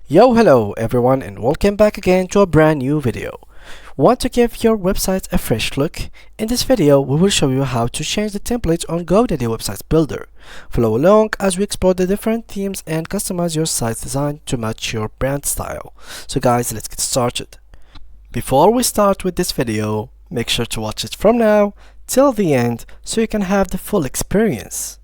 Yo, hello everyone, and welcome back again to a brand new video. Want to give your website a fresh look? In this video, we will show you how to change the template on GoDaddy Website Builder. Follow along as we explore the different themes and customize your site's design to match your brand style. So guys, let's get started. Before we start with this video, make sure to watch it from now till the end so you can have the full experience.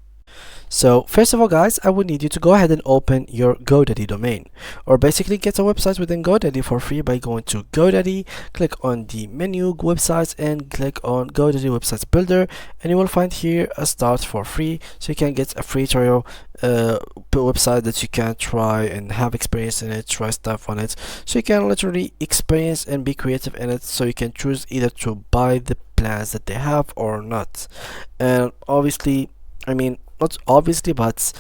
So first of all guys, I would need you to go ahead and open your GoDaddy domain, or basically get a website within GoDaddy for free by going to GoDaddy, click on the menu websites and click on GoDaddy Websites Builder, and you will find here a start for free, so you can get a free trial website that you can try and have experience in it, try stuff on it, so you can literally experience and be creative in it, so you can choose either to buy the plans that they have or not. And obviously, not obviously, but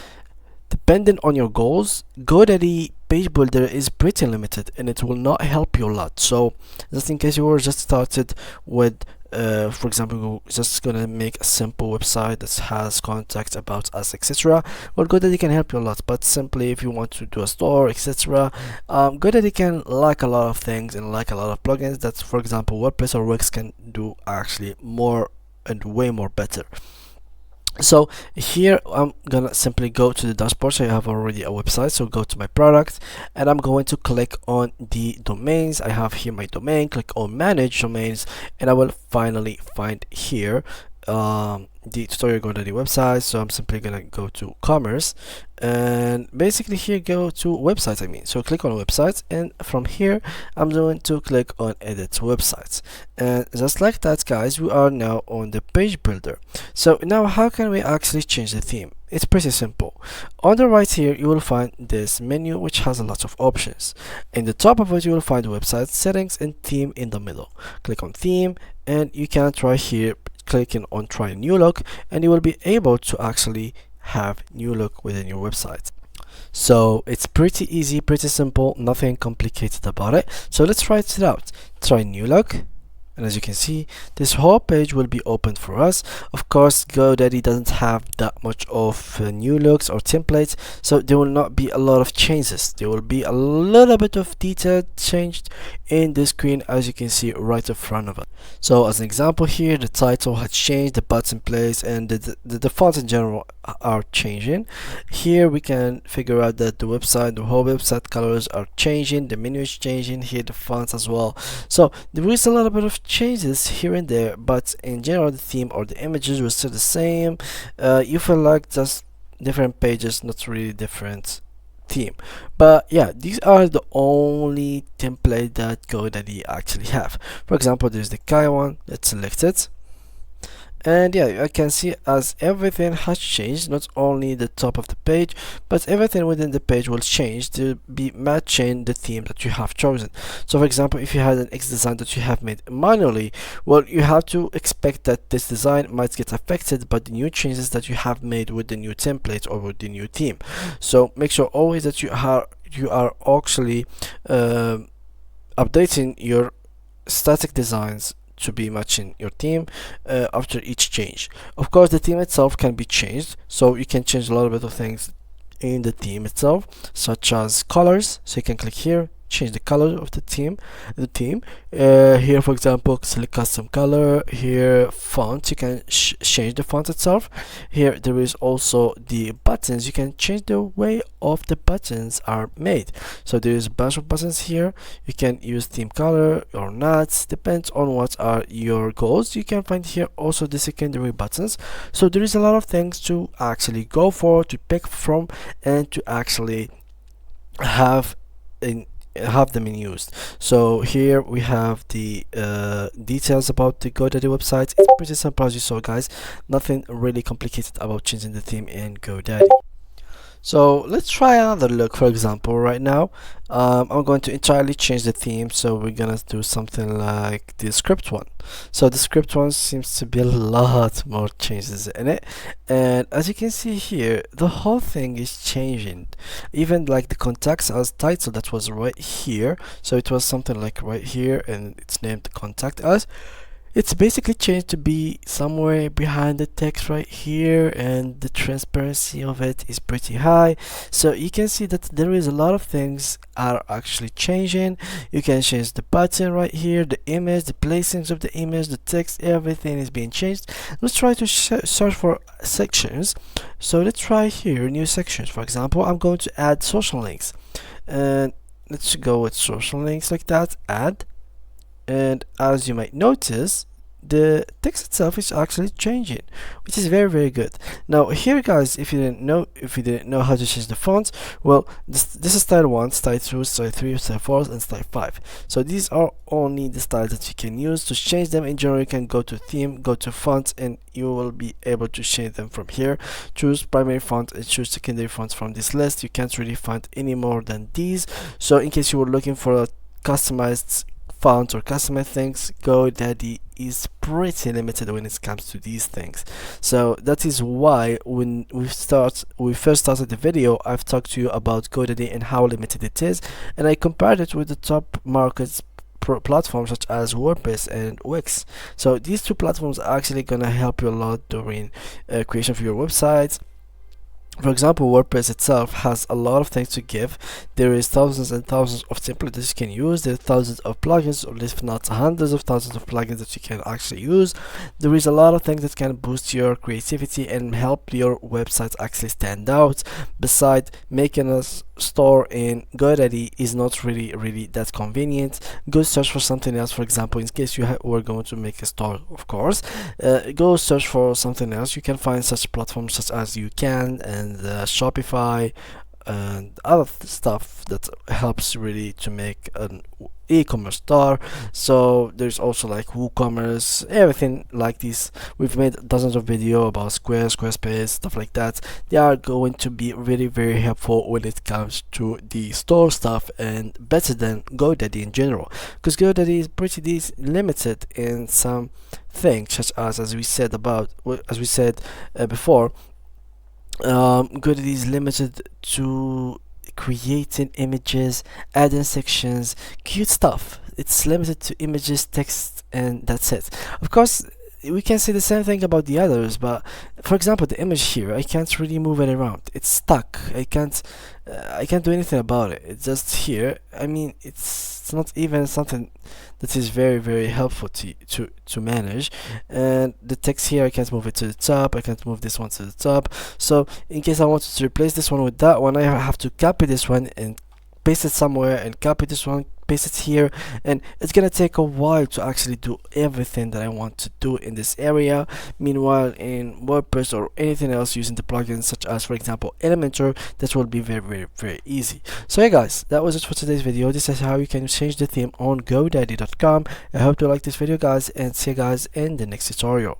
depending on your goals, GoDaddy page builder is pretty limited and it will not help you a lot. So just in case you were just started with for example, you're just gonna make a simple website that has contact about us, etc., well, GoDaddy can help you a lot. But simply if you want to do a store, etc., GoDaddy can like a lot of things and like a lot of plugins that, for example, WordPress or Wix can do actually more and way more better. So here I'm gonna simply go to the dashboard. So I have already a website, so go to my product and I'm going to click on the domains. I have here my domain, click on manage domains, and I will finally find here the tutorial GoDaddy website. So I'm simply gonna go to commerce and basically here go to websites. So click on websites, and from here I'm going to click on edit websites, and just like that guys, we are now on the page builder. So now how can we actually change the theme? It's pretty simple. On the right here you will find this menu which has a lot of options. In the top of it you will find website settings and theme in the middle. Click on theme and you can try here clicking on try new look, and you will be able to actually have new look within your website. So it's pretty easy, pretty simple, nothing complicated about it. So let's try it out. Try new look, and as you can see, this whole page will be opened for us. Of course, GoDaddy doesn't have that much of new looks or templates, so there will not be a lot of changes. There will be a little bit of detail changed in the screen, as you can see right in front of us. So as an example here, the title has changed, the button place, and the fonts in general are changing. Here we can figure out that the whole website colors are changing, the menu is changing, here the fonts as well. So there is a little bit of changes here and there, but in general the theme or the images will still the same. You feel like just different pages, not really different theme. But yeah, these are the only template that GoDaddy actually have. For example, there's the Kai one. Let's select it, and yeah, I can see as everything has changed, not only the top of the page, but everything within the page will change to be matching the theme that you have chosen. So for example, if you had an X design that you have made manually, well, you have to expect that this design might get affected by the new changes that you have made with the new template or with the new theme. So make sure always that you are actually updating your static designs to be matching your theme after each change. Of course, the theme itself can be changed, so you can change a little bit of things in the theme itself, such as colors. So you can click here, change the color of the theme. Here, for example, select custom color. Here, font, you can change the font itself. Here there is also the buttons. You can change the way of the buttons are made. So there is a bunch of buttons here. You can use theme color or not, depends on what are your goals. You can find here also the secondary buttons. So there is a lot of things to actually go for, to pick from, and to actually have them in use. So here we have the details about the GoDaddy website. It's pretty simple, as you saw guys, nothing really complicated about changing the theme in GoDaddy. So let's try another look. For example, right now I'm going to entirely change the theme, so we're gonna do something like the script one. So the script one seems to be a lot more changes in it, and as you can see here, the whole thing is changing. Even like the contacts as title that was right here, so it was something like right here and it's named contact us. It's basically changed to be somewhere behind the text right here, and the transparency of it is pretty high. So you can see that there is a lot of things are actually changing. You can change the button right here, the image, the placings of the image, the text, everything is being changed. Let's try to search for sections. So let's try here new sections. For example, I'm going to add social links, and let's go with social links like that, add. And as you might notice, the text itself is actually changing, which is very good. Now here guys, if you didn't know how to change the fonts, well, this is style 1, style 2, style 3, style 4, and style 5. So these are only the styles that you can use. To change them in general, you can go to theme, go to fonts, and you will be able to change them from here. Choose primary font and choose secondary fonts from this list. You can't really find any more than these. So in case you were looking for a customized fonts or customized things, GoDaddy is pretty limited when it comes to these things. So that is why when we first started the video, I've talked to you about GoDaddy and how limited it is, and I compared it with the top markets platforms such as WordPress and Wix. So these two platforms are actually gonna help you a lot during creation of your websites. For example, WordPress itself has a lot of things to give. There is thousands and thousands of templates that you can use. There are thousands of plugins, or if not hundreds of thousands of plugins that you can actually use. There is a lot of things that can boost your creativity and help your website actually stand out. Besides, making a store in GoDaddy is not really that convenient. Go search for something else. For example, in case you were going to make a store, of course, go search for something else. You can find such platforms such as YouCan and Shopify and other stuff that helps really to make an e-commerce store. So there's also like WooCommerce, everything like this. We've made dozens of video about Squarespace, stuff like that. They are going to be very helpful when it comes to the store stuff, and better than GoDaddy in general, because GoDaddy is pretty limited in some things, such as we said before. GoDaddy is limited to creating images, adding sections, cute stuff. It's limited to images, text, and that's it. Of course, we can say the same thing about the others, but for example, the image here, I can't really move it around. It's stuck. I can't do anything about it. It's just here. I mean, it's not even something that is very helpful to manage. And the text here, I can't move it to the top. I can't move this one to the top. So in case I wanted to replace this one with that one, I have to copy this one and paste it somewhere, and copy this one, paste it here, and it's gonna take a while to actually do everything that I want to do in this area. Meanwhile, in WordPress or anything else using the plugins such as, for example, Elementor, that will be very easy. So yeah guys, that was it for today's video. This is how you can change the theme on GoDaddy.com. I hope you like this video guys, and see you guys in the next tutorial.